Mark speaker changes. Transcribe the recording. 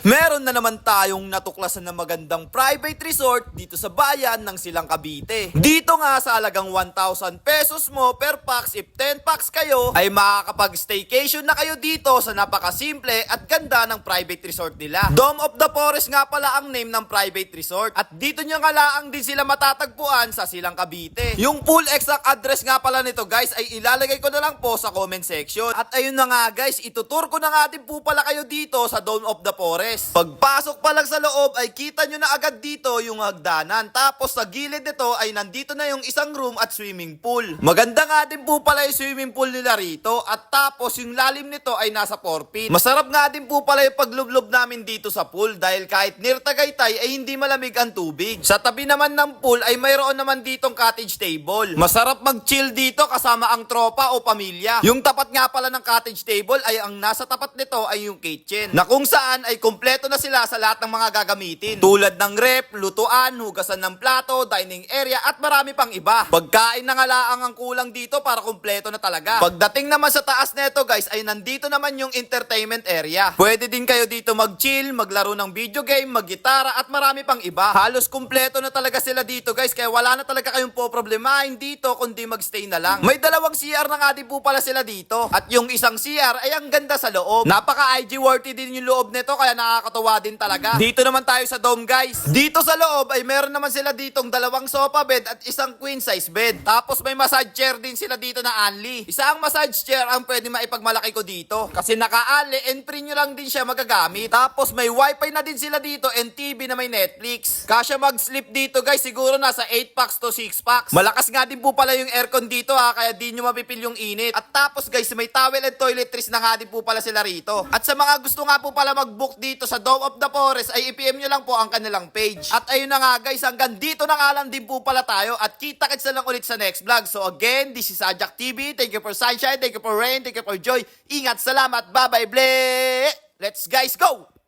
Speaker 1: Meron na naman tayong natuklasan na magandang private resort dito sa bayan ng Silang Cavite. Dito nga sa halagang 1,000 pesos mo per pax, if 10 pax kayo, ay makakapag-staycation na kayo dito sa napakasimple at ganda ng private resort nila. Dome of the Forest nga pala ang name ng private resort. At dito nyo nga laang din sila matatagpuan sa Silang Cavite. Yung full exact address nga pala nito guys ay ilalagay ko na lang po sa comment section. At ayun na nga guys, itutur ko na nga din po pala kayo dito sa Dome of the Forest. Pagpasok pa lang sa loob ay kita nyo na agad dito yung hagdanan. Tapos sa gilid nito ay nandito na yung isang room at swimming pool. Maganda nga din po pala yung swimming pool nila rito. At tapos yung lalim nito ay nasa 4 feet. Masarap nga din po pala yung paglublob namin dito sa pool dahil kahit near Tagaytay ay hindi malamig ang tubig. Sa tabi naman ng pool ay mayroon naman ditong cottage table. Masarap mag-chill dito kasama ang tropa o pamilya. Yung tapat nga pala ng cottage table ay ang nasa tapat nito ay yung kitchen. Na kung saan ay kompleto na sila sa lahat ng mga gagamitin. Tulad ng rep, lutuan, hugasan ng plato, dining area at marami pang iba. Pagkain na nga laang ang kulang dito para kompleto na talaga. Pagdating naman sa taas neto guys ay nandito naman yung entertainment area. Pwede din kayo dito mag-chill, maglaro ng video game, mag-gitara at marami pang iba. Halos kompleto na talaga sila dito guys kaya wala na talaga kayong poproblemahin dito kundi magstay na lang. May dalawang CR na nga din po pala sila dito. At yung isang CR ay ang ganda sa loob. Napaka IG worthy din yung loob nito kaya nakakatuwa din talaga. Dito naman tayo sa dome guys. Dito sa loob ay meron naman sila ditong dalawang sofa bed at isang queen size bed. Tapos may massage chair din sila dito na only. Isang massage chair ang pwede maipagmalaki ko dito. Kasi naka-ali and free nyo lang din siya magagamit. Tapos may wifi na din sila dito and TV na may Netflix. Kasya mag-sleep dito guys siguro nasa 8 packs to 6 packs. Malakas nga din po pala yung aircon dito kaya di nyo mapipil yung init. At tapos guys may towel and toiletries na nga din po pala sila rito. At sa mga gusto nga po pala mag-book dito sa Dome of the Forest ay i-PM nyo lang po ang kanilang page. At ayun na nga guys, hanggang dito na nga lang din po pala tayo at kita-kits na lang ulit sa next vlog. So again, this is Ajak TV. Thank you for sunshine, thank you for rain, thank you for joy. Ingat, salamat, bye-bye, ble! Let's guys go!